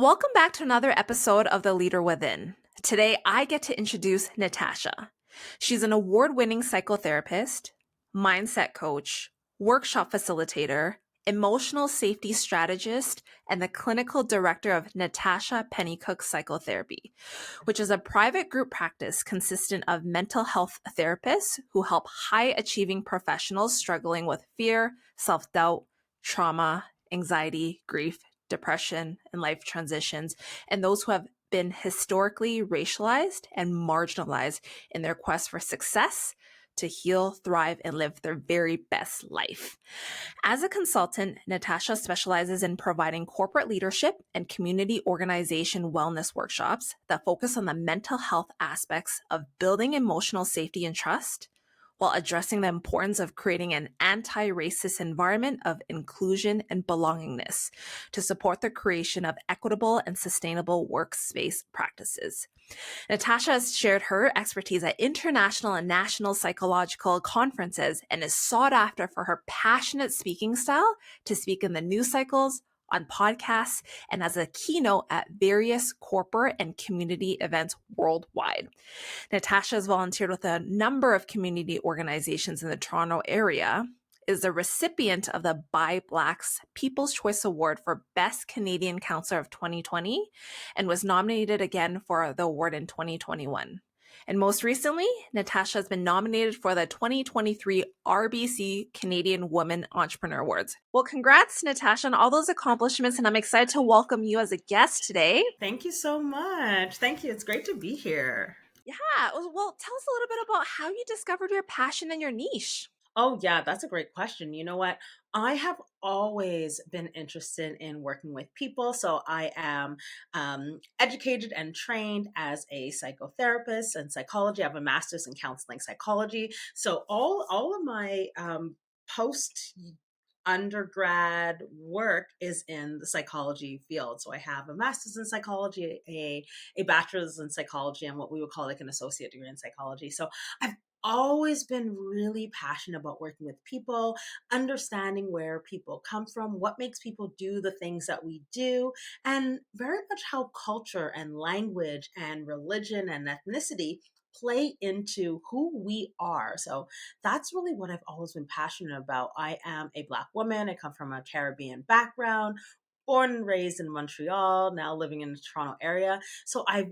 Welcome back to another episode of The Leader Within. Today, I get to introduce Natacha. She's an award-winning psychotherapist, mindset coach, workshop facilitator, emotional safety strategist, and the clinical director of Natacha Pennycooke Psychotherapy, which is a private group practice consistent of mental health therapists who help high-achieving professionals struggling with fear, self-doubt, trauma, anxiety, grief, depression, and life transitions, and those who have been historically racialized and marginalized in their quest for success to heal, thrive, and live their very best life. As a consultant, Natacha specializes in providing corporate leadership and community organization wellness workshops that focus on the mental health aspects of building emotional safety and trust, while addressing the importance of creating an anti-racist environment of inclusion and belongingness to support the creation of equitable and sustainable workspace practices. Natacha has shared her expertise at international and national psychological conferences and is sought after for her passionate speaking style to speak in the news cycles, on podcasts, and as a keynote at various corporate and community events worldwide. Natacha has volunteered with a number of community organizations in the Toronto area, is a recipient of the By Blacks People's Choice Award for Best Canadian Counselor of 2020, and was nominated again for the award in 2021. And most recently, Natacha has been nominated for the 2023 RBC Canadian Women Entrepreneur Awards. Well, congrats, Natacha, on all those accomplishments, and I'm excited to welcome you as a guest today. Thank you so much. Thank you. It's great to be here. Yeah, well, tell us a little bit about how you discovered your passion and your niche. Oh, yeah, that's a great question. You know what? I have always been interested in working with people. So I am educated and trained as a psychotherapist and psychology. I have a master's in counseling psychology. So all of my post undergrad work is in the psychology field. So I have a master's in psychology, a bachelor's in psychology, and what we would call like an associate degree in psychology. So I've always been really passionate about working with people, understanding where people come from, what makes people do the things that we do, and very much how culture and language and religion and ethnicity play into who we are. So that's really what I've always been passionate about. I am a Black woman. I come from a Caribbean background, born and raised in Montreal, now living in the Toronto area. So I've,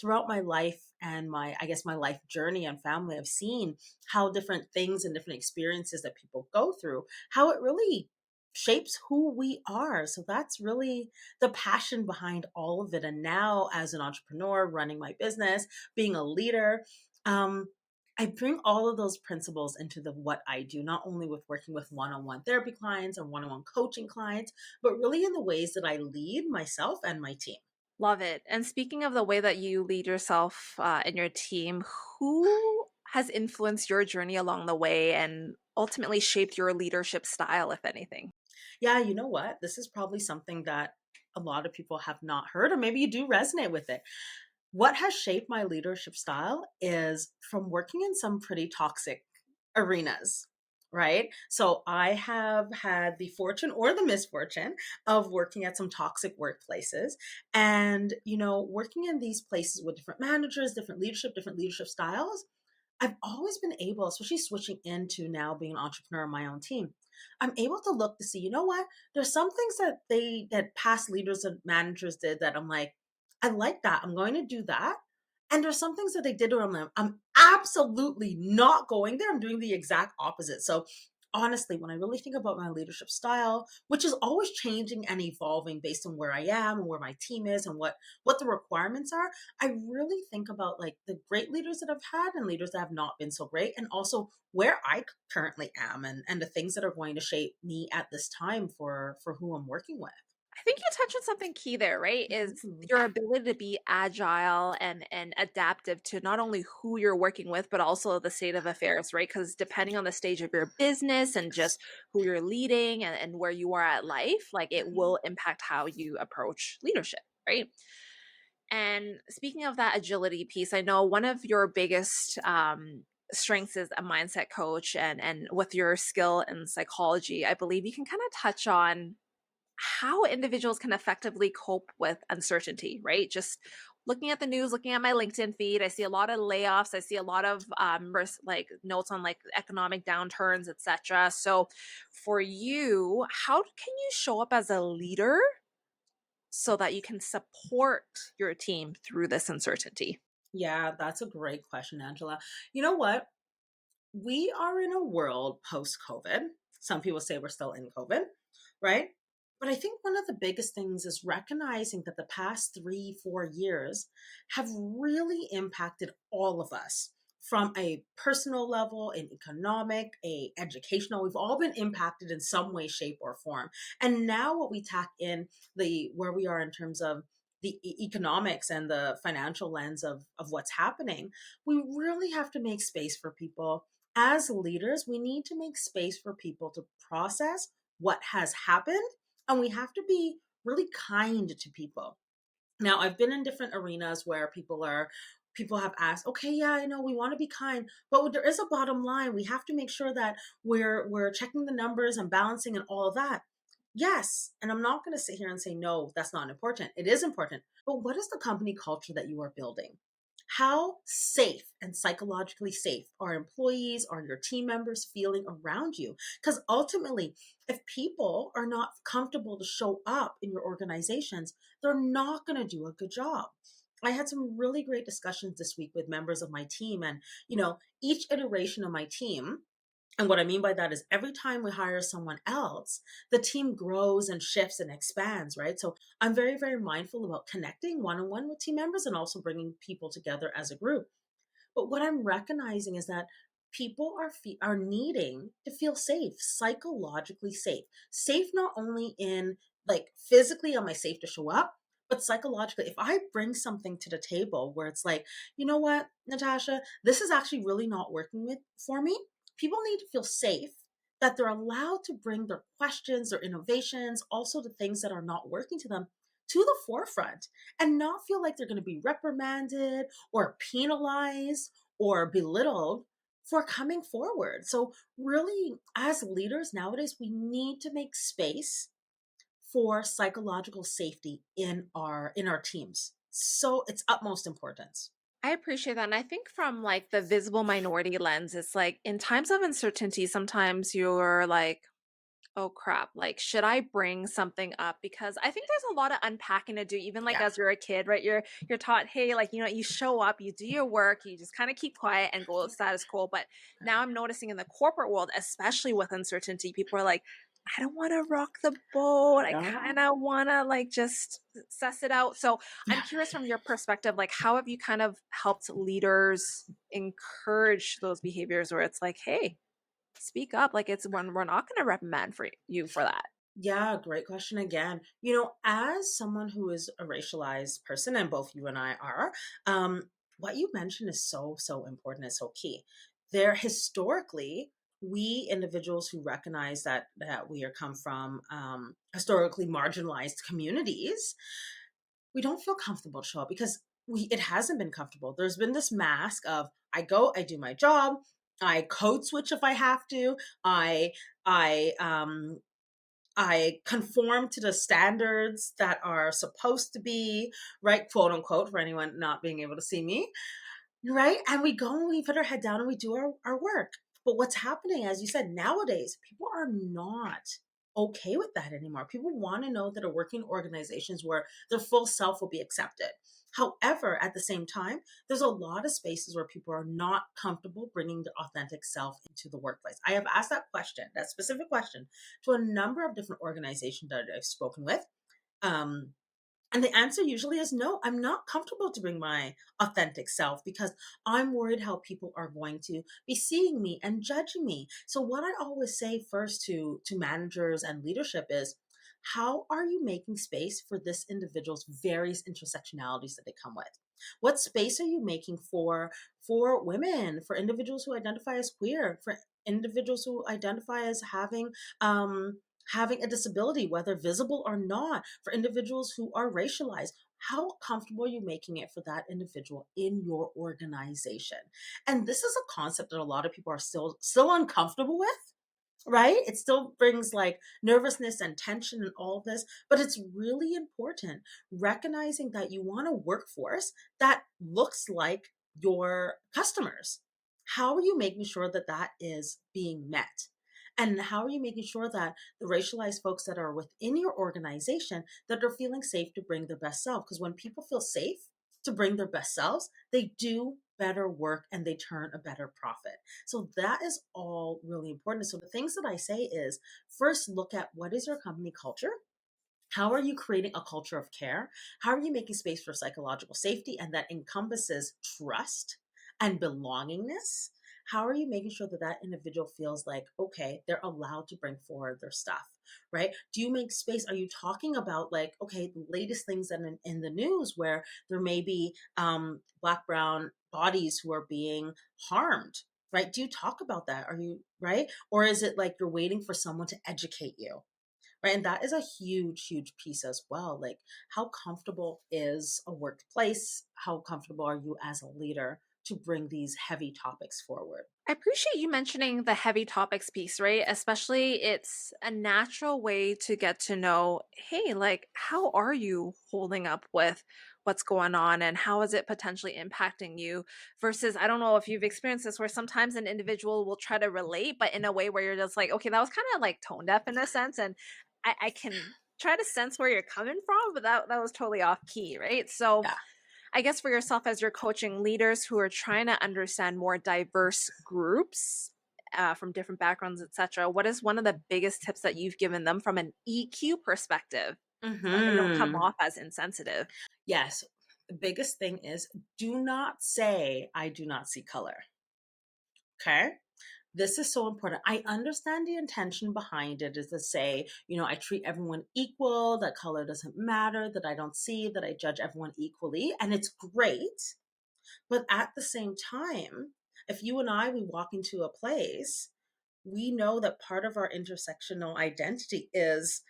throughout my life and I guess my life journey and family, I've seen how different things and different experiences that people go through, how it really shapes who we are. So that's really the passion behind all of it. And now, as an entrepreneur running my business, being a leader, um, I bring all of those principles into the what I do, not only with working with one-on-one therapy clients and one-on-one coaching clients, but really in the ways that I lead myself and my team. Love it. And speaking of the way that you lead yourself and your team, who has influenced your journey along the way and ultimately shaped your leadership style, if anything? Yeah, you know what? This is probably something that a lot of people have not heard, or maybe you do resonate with it. What has shaped my leadership style is from working in some pretty toxic arenas, right? So I have had the fortune or the misfortune of working at some toxic workplaces, and, working in these places with different managers, different leadership styles. I've always been able, especially switching into now being an entrepreneur on my own team, I'm able to look to see, you know what? There's some things that past leaders and managers did that I'm like, I like that. I'm going to do that. And there's some things that they did where I'm absolutely not going there. I'm doing the exact opposite. So honestly, when I really think about my leadership style, which is always changing and evolving based on where I am and where my team is and what the requirements are, I really think about like the great leaders that I've had and leaders that have not been so great, and also where I currently am and the things that are going to shape me at this time for who I'm working with. I think you touched on something key there, right? Is Mhm. your ability to be agile and adaptive to not only who you're working with, but also the state of affairs, right? Because depending on the stage of your business and just who you're leading and where you are at life, like it will impact how you approach leadership, right? And speaking of that agility piece, I know one of your biggest strengths is a mindset coach, and with your skill in psychology, I believe you can kind of touch on how individuals can effectively cope with uncertainty, right? Just looking at the news, looking at my LinkedIn feed, I see a lot of layoffs. I see a lot of like notes on like economic downturns, etc. So, for you, how can you show up as a leader so that you can support your team through this uncertainty? Yeah, that's a great question, Angela. You know what? We are in a world post COVID. Some people say we're still in COVID, right? But I think one of the biggest things is recognizing that the past 3, 4 years have really impacted all of us from a personal level, an economic, a educational. We've all been impacted in some way, shape, or form. And now what we tack in the where we are in terms of the economics and the financial lens of what's happening, we really have to make space for people. As leaders, we need to make space for people to process what has happened, and we have to be really kind to people. Now, I've been in different arenas where people have asked, okay, yeah, I know we want to be kind, but there is a bottom line. We have to make sure that we're checking the numbers and balancing and all of that. Yes, and I'm not going to sit here and say no, that's not important. It is important. But what is the company culture that you are building? How safe and psychologically safe are employees, are your team members feeling around you? Because ultimately, if people are not comfortable to show up in your organizations, they're not going to do a good job. I had some really great discussions this week with members of my team, and each iteration of my team, and what I mean by that is every time we hire someone else, the team grows and shifts and expands, right? So I'm very, very mindful about connecting one on one with team members and also bringing people together as a group. But what I'm recognizing is that people are needing to feel safe, psychologically safe. Safe not only in like physically, am I safe to show up, but psychologically. If I bring something to the table where it's like, you know what, Natasha, this is actually really not working with for me. People need to feel safe that they're allowed to bring their questions, their innovations, also the things that are not working to them to the forefront and not feel like they're going to be reprimanded or penalized or belittled for coming forward. So really, as leaders nowadays, we need to make space for psychological safety in our teams. So it's utmost importance. I appreciate that. And I think from like the visible minority lens, it's like in times of uncertainty, sometimes you're like, oh crap, like should I bring something up? Because I think there's a lot of unpacking to do, even like Yeah. as you're a kid, right? You're taught, hey, like you show up, you do your work, you just kind of keep quiet and go status quo. But now I'm noticing in the corporate world, especially with uncertainty, people are like, I don't want to rock the boat. I Yeah. kind of want to like just suss it out. So I'm Yeah. curious from your perspective, like how have you kind of helped leaders encourage those behaviors where it's like, hey, speak up, like it's when we're not going to reprimand for you for that. Yeah, great question again. As someone who is a racialized person, and both you and I are, what you mentioned is so, so important and so key. There, historically, we individuals who recognize that we are come from historically marginalized communities, we don't feel comfortable to show up because it hasn't been comfortable. There's been this mask of I go, I do my job, I code switch if I have to, I I um I conform to the standards that are supposed to be, right? Quote unquote, for anyone not being able to see me, right? And we go and we put our head down and we do our work. But what's happening, as you said, nowadays, people are not okay with that anymore. People want to know that are working in organizations where their full self will be accepted. However, at the same time, there's a lot of spaces where people are not comfortable bringing their authentic self into the workplace. I have asked that question, that specific question, to a number of different organizations that I've spoken with. Um, and the answer usually is no, I'm not comfortable to bring my authentic self because I'm worried how people are going to be seeing me and judging me. So what I always say first to managers and leadership is, how are you making space for this individual's various intersectionalities that they come with? What space are you making for women, for individuals who identify as queer, for individuals who identify as having a disability, whether visible or not, for individuals who are racialized? How comfortable are you making it for that individual in your organization? And this is a concept that a lot of people are still uncomfortable with. right? It still brings like nervousness and tension and all of this, but it's really important recognizing that you want a workforce that looks like your customers. How are you making sure that that is being met? And how are you making sure that the racialized folks that are within your organization that are feeling safe to bring their best self? Because when people feel safe to bring their best selves, they do better work and they turn a better profit. So that is all really important. So the things that I say is first look at what is your company culture? How are you creating a culture of care? How are you making space for psychological safety? And that encompasses trust and belongingness. How are you making sure that that individual feels like, okay, they're allowed to bring forward their stuff, right? Do you make space? Are you talking about like, okay, the latest things in the news where there may be Black, brown bodies who are being harmed, right? Do you talk about that? Are you, right? Or is it like you're waiting for someone to educate you? Right. And that is a huge, huge piece as well. Like, how comfortable is a workplace? How comfortable are you as a leader to bring these heavy topics forward? I appreciate you mentioning the heavy topics piece, right? Especially it's a natural way to get to know, hey, like, how are you holding up with what's going on and how is it potentially impacting you? Versus, I don't know if you've experienced this where sometimes an individual will try to relate, but in a way where you're just like, okay, that was kind of like tone deaf in a sense. And I can try to sense where you're coming from, but that was totally off key, right? So, Yeah. I guess for yourself as you're coaching leaders who are trying to understand more diverse groups from different backgrounds, etc., what is one of the biggest tips that you've given them from an EQ perspective that they don't come Hmm. off as insensitive? Yes. The biggest thing is do not say, I do not see color. Okay. This is so important. I understand the intention behind it is to say, I treat everyone equal, that color doesn't matter, that I don't see, that I judge everyone equally. And it's great. But at the same time, if you and we walk into a place, we know that part of our intersectional identity is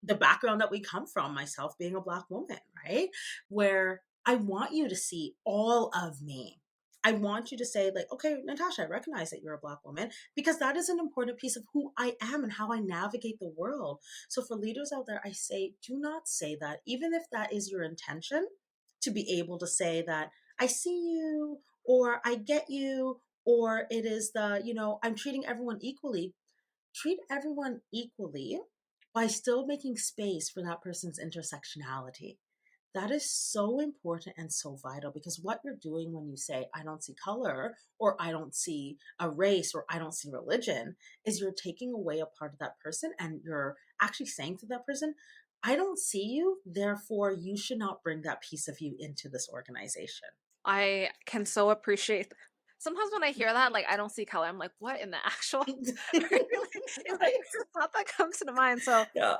the background that we come from, myself being a Black woman, right? Where I want you to see all of me. I want you to say, like, okay, Natasha, I recognize that you're a Black woman because that is an important piece of who I am and how I navigate the world. So for leaders out there, I say, do not say that, even if that is your intention, to be able to say that I see you or I get you, or it is I'm treating everyone equally. Treat everyone equally by still making space for that person's intersectionality. That is so important and so vital because what you're doing when you say, I don't see color, or I don't see a race, or I don't see religion, is you're taking away a part of that person and you're actually saying to that person, I don't see you, therefore you should not bring that piece of you into this organization. I can so appreciate. Sometimes when I hear that, like I don't see color, I'm like, what in the actual? It's like Right? it's the thought that comes to mind. So Yeah.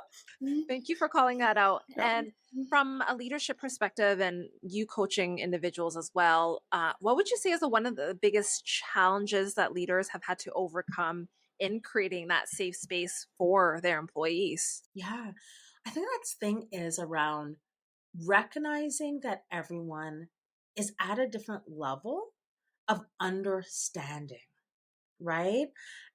thank you for calling that out. Yeah. And from a leadership perspective and you coaching individuals as well, what would you say is one of the biggest challenges that leaders have had to overcome in creating that safe space for their employees? Yeah. I think that thing is around recognizing that everyone is at a different level of understanding, right?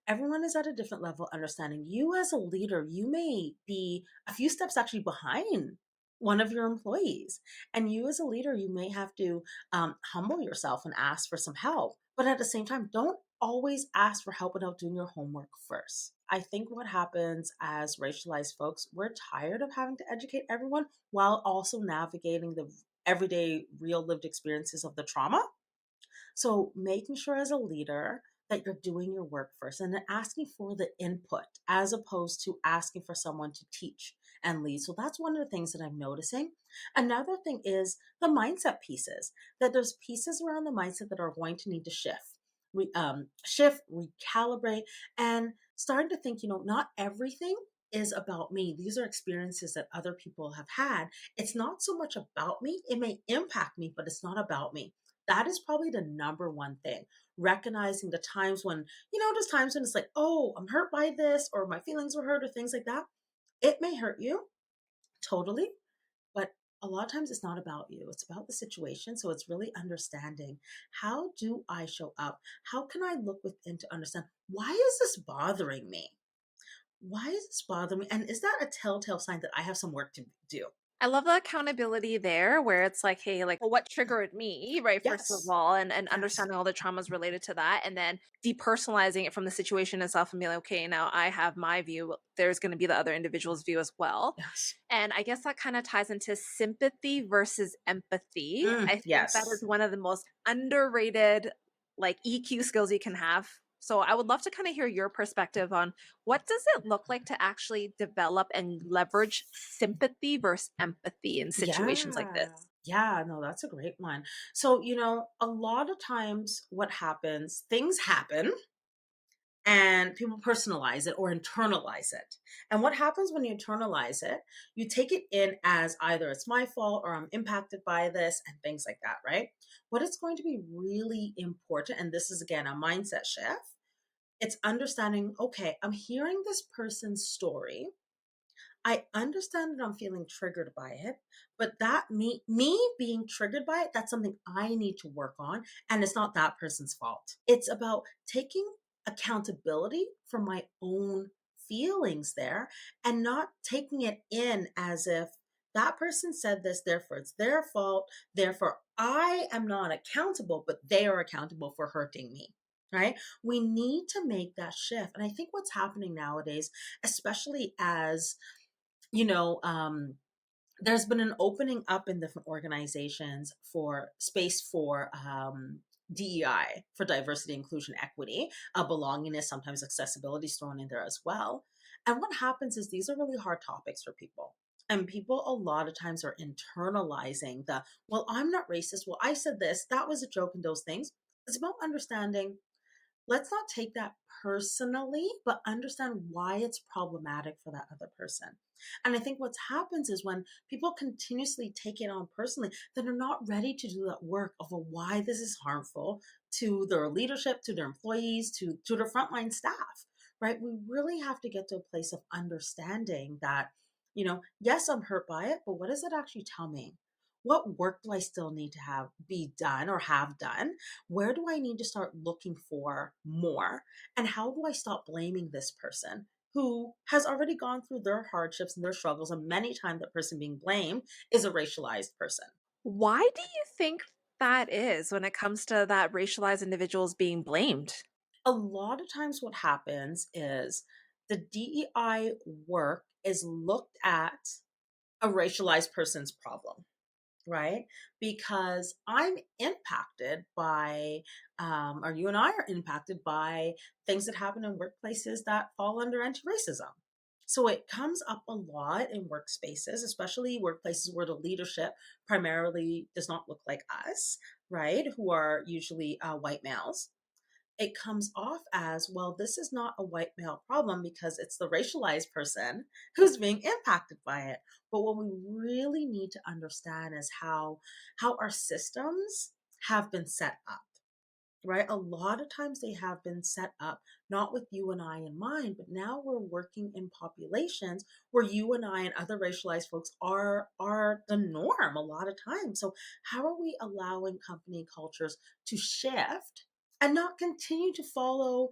Everyone is at a different level understanding. You as a leader, you may be a few steps actually behind one of your employees. And you as a leader, you may have to humble yourself and ask for some help. But at the same time, don't always ask for help without doing your homework first. I think what happens as racialized folks, we're tired of having to educate everyone while also navigating the everyday real lived experiences of the trauma. So making sure as a leader that you're doing your work first and then asking for the input as opposed to asking for someone to teach and lead. So that's one of the things that I'm noticing. Another thing is the mindset pieces, that there's pieces around the mindset that are going to need to shift. Shift, recalibrate, and starting to think, not everything is about me. These are experiences that other people have had. It's not so much about me. It may impact me, but it's not about me. That is probably the number one thing. Recognizing the times when, there's times when it's like, oh, I'm hurt by this, or my feelings were hurt, or things like that. It may hurt you totally, but a lot of times it's not about you. It's about the situation. So it's really understanding, how do I show up? How can I look within to understand, why is this bothering me? why does this bother me? And is that a telltale sign that I have some work to do? I love the accountability there where it's like, hey, like, well, what triggered me, right? First of Yes. all, and Yes. understanding all the traumas related to that, and then depersonalizing it from the situation itself and being like, okay, now I have my view. There's going to be the other individual's view as well. Yes. And I guess that kind of ties into sympathy versus empathy. I think that is Yes. one of the most underrated like EQ skills you can have. So I would love to kind of hear your perspective on what does it look like to actually develop and leverage sympathy versus empathy in situations like Yeah. this? Yeah, no, that's a great one. So, a lot of times what happens, things happen and people personalize it or internalize it. And what happens when you internalize it, you take it in as either it's my fault or I'm impacted by this and things like that, right? What is going to be really important, and this is again a mindset shift, it's understanding, okay, I'm hearing this person's story. I understand that I'm feeling triggered by it, but that me being triggered by it, that's something I need to work on, and it's not that person's fault. It's about taking accountability for my own feelings there and not taking it in as if that person said this, therefore it's their fault, therefore I am not accountable, but they are accountable for hurting me. Right? We need to make that shift. And I think what's happening nowadays, especially as you know, there's been an opening up in different organizations for space for DEI, for diversity, inclusion, equity, belongingness, sometimes accessibility is thrown in there as well. And what happens is these are really hard topics for people. And people a lot of times are internalizing well, I'm not racist. Well, I said this, that was a joke, and those things. It's about understanding, let's not take that personally, but understand why it's problematic for that other person. And I think what happens is when people continuously take it on personally, then they're not ready to do that work of why this is harmful to their leadership, to their employees, to their frontline staff, right? We really have to get to a place of understanding that, yes, I'm hurt by it, but what does it actually tell me? What work do I still need to have be done or have done? Where do I need to start looking for more? And how do I stop blaming this person who has already gone through their hardships and their struggles? And many times, the person being blamed is a racialized person. Why do you think that is when it comes to that racialized individuals being blamed? A lot of times, what happens is the DEI work is looked at a racialized person's problem, right? Because I'm impacted by, or you and I are impacted by things that happen in workplaces that fall under anti racism. So it comes up a lot in workspaces, especially workplaces where the leadership primarily does not look like us, right? Who are usually white males. It comes off as, well, this is not a white male problem because it's the racialized person who's being impacted by it. But what we really need to understand is how our systems have been set up, right? A lot of times they have been set up not with you and I in mind, but now we're working in populations where you and I and other racialized folks are the norm a lot of times. So how are we allowing company cultures to shift and not continue to follow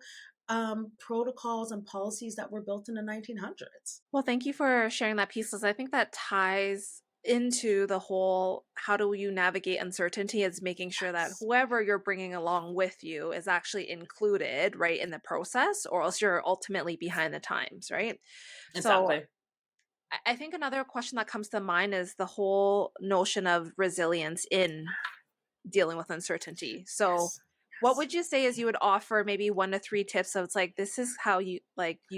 protocols and policies that were built in the 1900s? Well, thank you for sharing that piece because I think that ties into the whole how do you navigate uncertainty is making sure that Yes, whoever you're bringing along with you is actually included, right, in the process, or else you're ultimately behind the times, right? So exactly. I think another question that comes to mind is the whole notion of resilience in dealing with uncertainty. So Yes, what yes. would you say is you would offer maybe 1 to 3 tips of it's like this is how you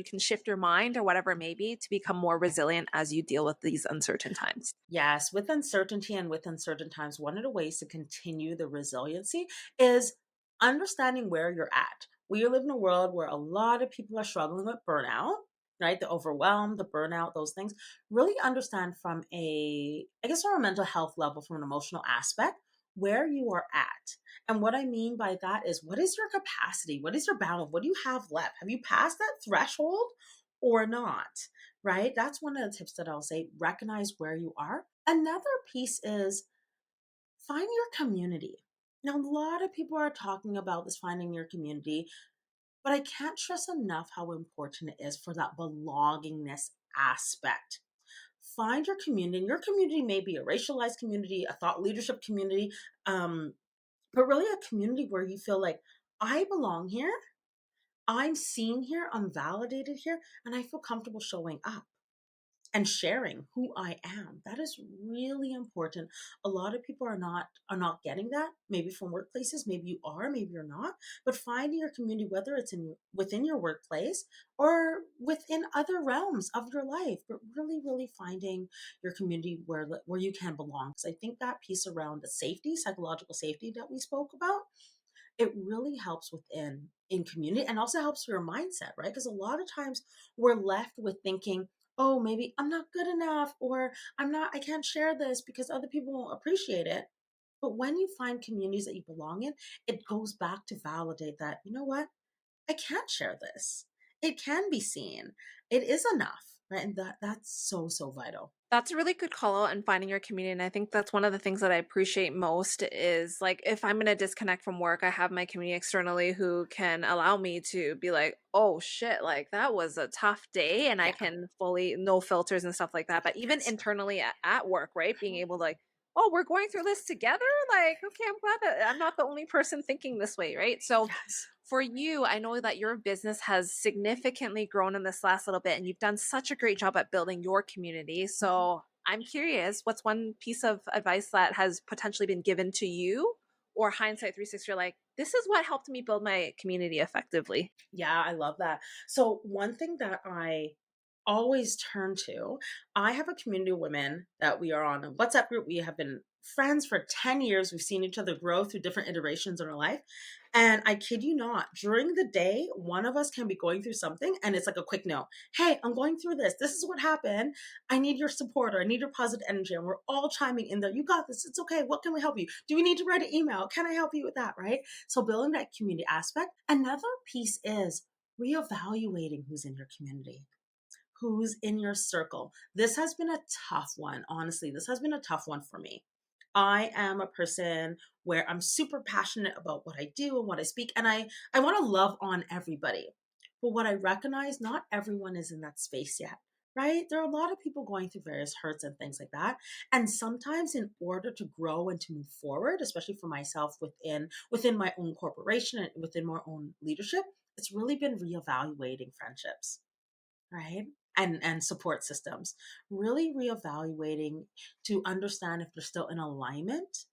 can shift your mind or whatever it may be to become more resilient as you deal with these uncertain times? Yes, with uncertainty and with uncertain times, one of the ways to continue the resiliency is understanding where you're at. We live in a world where a lot of people are struggling with burnout, right? The overwhelm, the burnout, those things. Really understand from I guess, from a mental health level, from an emotional aspect, where you are at. And what I mean by that is, what is your capacity? What is your balance? What do you have left? Have you passed that threshold or not? Right? That's one of the tips that I'll say. Recognize where you are. Another piece is find your community. Now, a lot of people are talking about this, finding your community. But I can't stress enough how important it is for that belongingness aspect. Find your community, and your community may be a racialized community, a thought leadership community, um, but really a community where you feel like I belong here, I'm seen here, I'm validated here, and I feel comfortable showing up and sharing who I am. That is really important. A lot of people are not getting that. Maybe from workplaces, maybe you are, maybe you're not. But finding your community, whether it's in within your workplace or within other realms of your life, but really, really finding your community where you can belong. Because I think that piece around the safety, psychological safety that we spoke about, it really helps within in community and also helps your mindset, right? Because a lot of times we're left with thinking, oh, maybe I'm not good enough, or I can't share this because other people won't appreciate it. But when you find communities that you belong in, it goes back to validate that, you know what, I can't share this, it can be seen, it is enough, right? And that's so, so vital. That's a really good call out and finding your community. And I think that's one of the things that I appreciate most is like if I'm going to disconnect from work, I have my community externally who can allow me to be like, oh shit, like that was a tough day. And I Yeah. can fully, no filters and stuff like that. But even Yes. internally at work, right? Being able to like, oh, we're going through this together. Like, okay, I'm glad that I'm not the only person thinking this way, right? So Yes. for you, I know that your business has significantly grown in this last little bit, and you've done such a great job at building your community. Mhm. So I'm curious, what's one piece of advice that has potentially been given to you or hindsight 360? You're like, this is what helped me build my community effectively. Yeah, I love that. So, one thing that I always turn to, I have a community of women that we are on a WhatsApp group. We have been friends for 10 years. We've seen each other grow through different iterations in our life. And I kid you not, during the day, one of us can be going through something and it's like a quick note. Hey, I'm going through this. This is what happened. I need your support or I need your positive energy. And we're all chiming in there. You got this. It's okay. What can we help you? Do we need to write an email? Can I help you with that? Right? So building that community aspect. Another piece is reevaluating who's in your community, who's in your circle. This has been a tough one. Honestly, this has been a tough one for me. I am a person where I'm super passionate about what I do and what I speak, and I want to love on everybody. But what I recognize, not everyone is in that space yet, right? There are a lot of people going through various hurts and things like that. And sometimes in order to grow and to move forward, especially for myself within my own corporation and within my own leadership, it's really been reevaluating friendships, right? And support systems, really reevaluating to understand if they're still in alignment,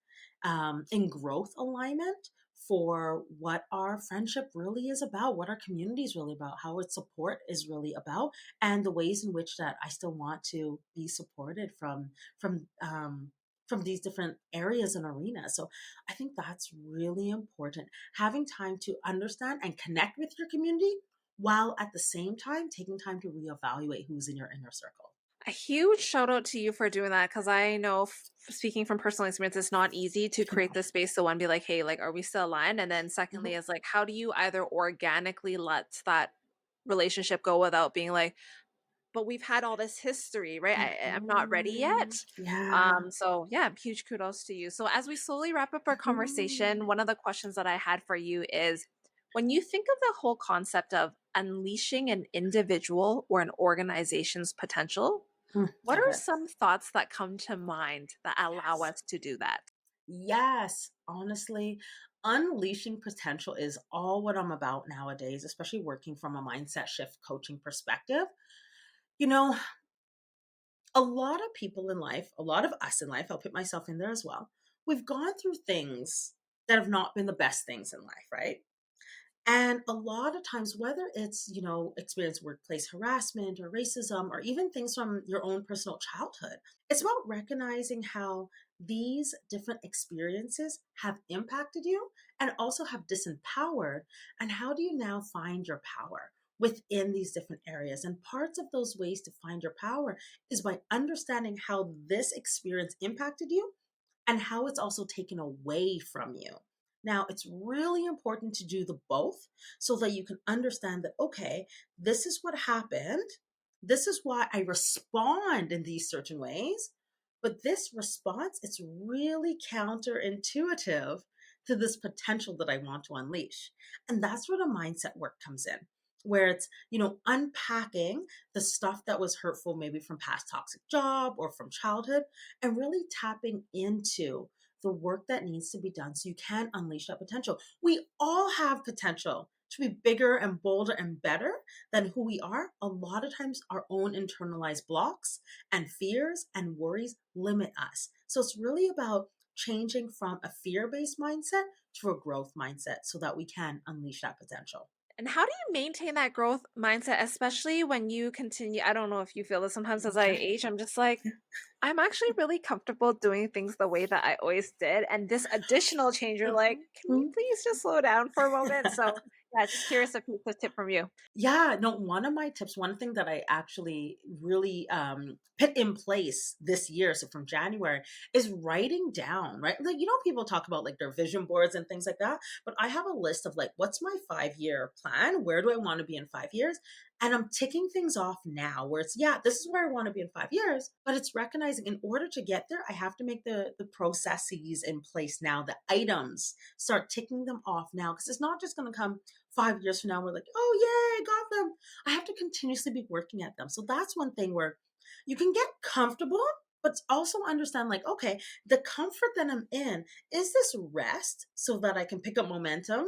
in growth alignment for what our friendship really is about, what our community is really about, how its support is really about, and the ways in which that I still want to be supported from from these different areas and arenas. So I think that's really important. Having time to understand and connect with your community while at the same time taking time to reevaluate who's in your inner circle. A huge shout out to you for doing that because I know, speaking from personal experience, it's not easy to create No. this space. So, one, be like, hey, like, are we still aligned? And then, Mhm. secondly, is like, how do you either organically let that relationship go without being like, but we've had all this history, right? I'm not ready Mhm. yet. Yeah. So yeah, huge kudos to you. So as we slowly wrap up our Mhm. conversation, one of the questions that I had for you is when you think of the whole concept of unleashing an individual or an organization's potential, what Love are it. some thoughts that come to mind that allow Yes. us to do that? Yes. Honestly, unleashing potential is all what I'm about nowadays, especially working from a mindset shift coaching perspective. You know, a lot of people in life, a lot of us in life, I'll put myself in there as well, we've gone through things that have not been the best things in life, right? And a lot of times, whether it's, experience workplace harassment or racism, or even things from your own personal childhood, it's about recognizing how these different experiences have impacted you and also have disempowered. And how do you now find your power within these different areas? And parts of those ways to find your power is by understanding how this experience impacted you and how it's also taken away from you. Now, it's really important to do the both so that you can understand that, okay, this is what happened. This is why I respond in these certain ways. But this response, it's really counterintuitive to this potential that I want to unleash. And that's where the mindset work comes in, where it's, unpacking the stuff that was hurtful, maybe from past toxic job or from childhood, and really tapping into the work that needs to be done so you can unleash that potential. We all have potential to be bigger and bolder and better than who we are. A lot of times, our own internalized blocks and fears and worries limit us. So it's really about changing from a fear based mindset to a growth mindset so that we can unleash that potential. And how do you maintain that growth mindset, especially when you continue? I don't know if you feel this sometimes as I Okay. age, I'm just like, I'm actually really comfortable doing things the way that I always did. And this additional change, you're like, can we please just slow down for a moment? So, yeah, just curious if it's a tip from you. Yeah, no, one of my tips, one thing that I actually really put in place this year, so from January, is writing down, right? Like, people talk about like their vision boards and things like that, but I have a list of like, what's my 5 year plan? Where do I want to be in 5 years? And I'm ticking things off now where it's, yeah, this is where I want to be in 5 years, but it's recognizing in order to get there, I have to make the processes in place now, the items, start ticking them off now, because it's not just going to come 5 years from now. We're like, oh, yay, I got them. I have to continuously be working at them. So that's one thing where you can get comfortable, but also understand like, okay, the comfort that I'm in, is this rest so that I can pick up momentum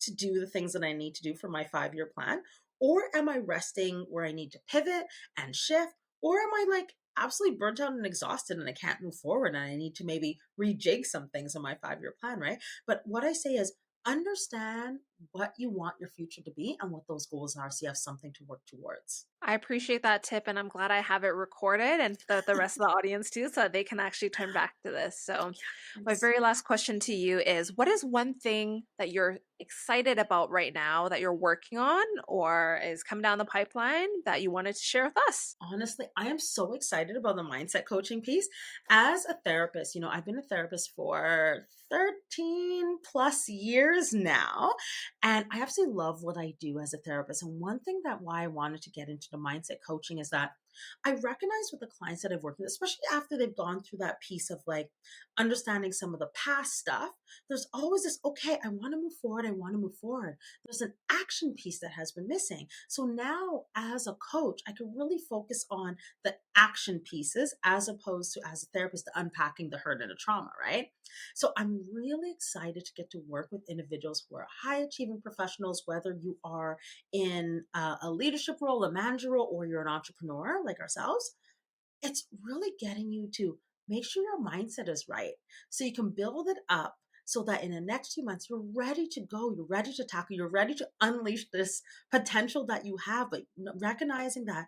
to do the things that I need to do for my 5 year plan? Or am I resting where I need to pivot and shift? Or am I like absolutely burnt out and exhausted and I can't move forward and I need to maybe rejig some things in my 5 year plan, right? But what I say is understand what you want your future to be and what those goals are so you have something to work towards. I appreciate that tip, and I'm glad I have it recorded and the rest of the audience too, so that they can actually turn back to this. So, my Yes. very last question to you is, what is one thing that you're excited about right now that you're working on or is coming down the pipeline that you wanted to share with us? Honestly, I am so excited about the mindset coaching piece. As a therapist, I've been a therapist for 13 plus years now, and I absolutely love what I do as a therapist. And one thing that why I wanted to get into the mindset coaching is that I recognize with the clients that I've worked with, especially after they've gone through that piece of like understanding some of the past stuff, there's always this, okay, I want to move forward. I want to move forward. There's an action piece that has been missing. So now as a coach, I can really focus on the action pieces as opposed to as a therapist, the unpacking the hurt and the trauma, right? So I'm really excited to get to work with individuals who are high achieving professionals, whether you are in a leadership role, a manager role, or you're an entrepreneur like ourselves. It's really getting you to make sure your mindset is right so you can build it up so that in the next few months you're ready to go, you're ready to tackle, you're ready to unleash this potential that you have, but recognizing that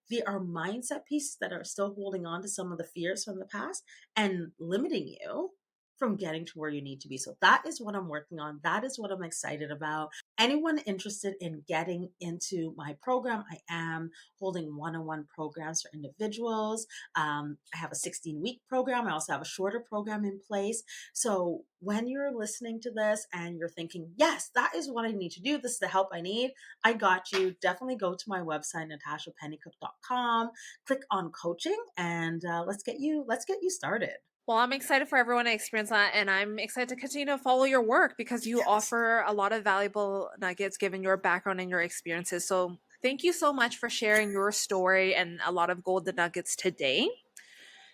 there are mindset pieces that are still holding on to some of the fears from the past and limiting you from getting to where you need to be. So that is what I'm working on. That is what I'm excited about. Anyone interested in getting into my program, I am holding one-on-one programs for individuals. I have a 16-week program. I also have a shorter program in place. So when you're listening to this and you're thinking, yes, that is what I need to do, this is the help I need, I got you. Definitely go to my website, natachapennycooke.com, click on coaching, and let's get you started. Well, I'm excited for everyone to experience that, and I'm excited to continue to follow your work because you Yes. offer a lot of valuable nuggets given your background and your experiences. So, thank you so much for sharing your story and a lot of golden nuggets today.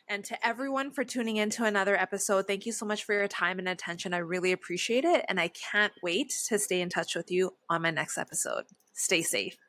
And to everyone for tuning in to another episode, thank you so much for your time and attention. I really appreciate it, and I can't wait to stay in touch with you on my next episode. Stay safe.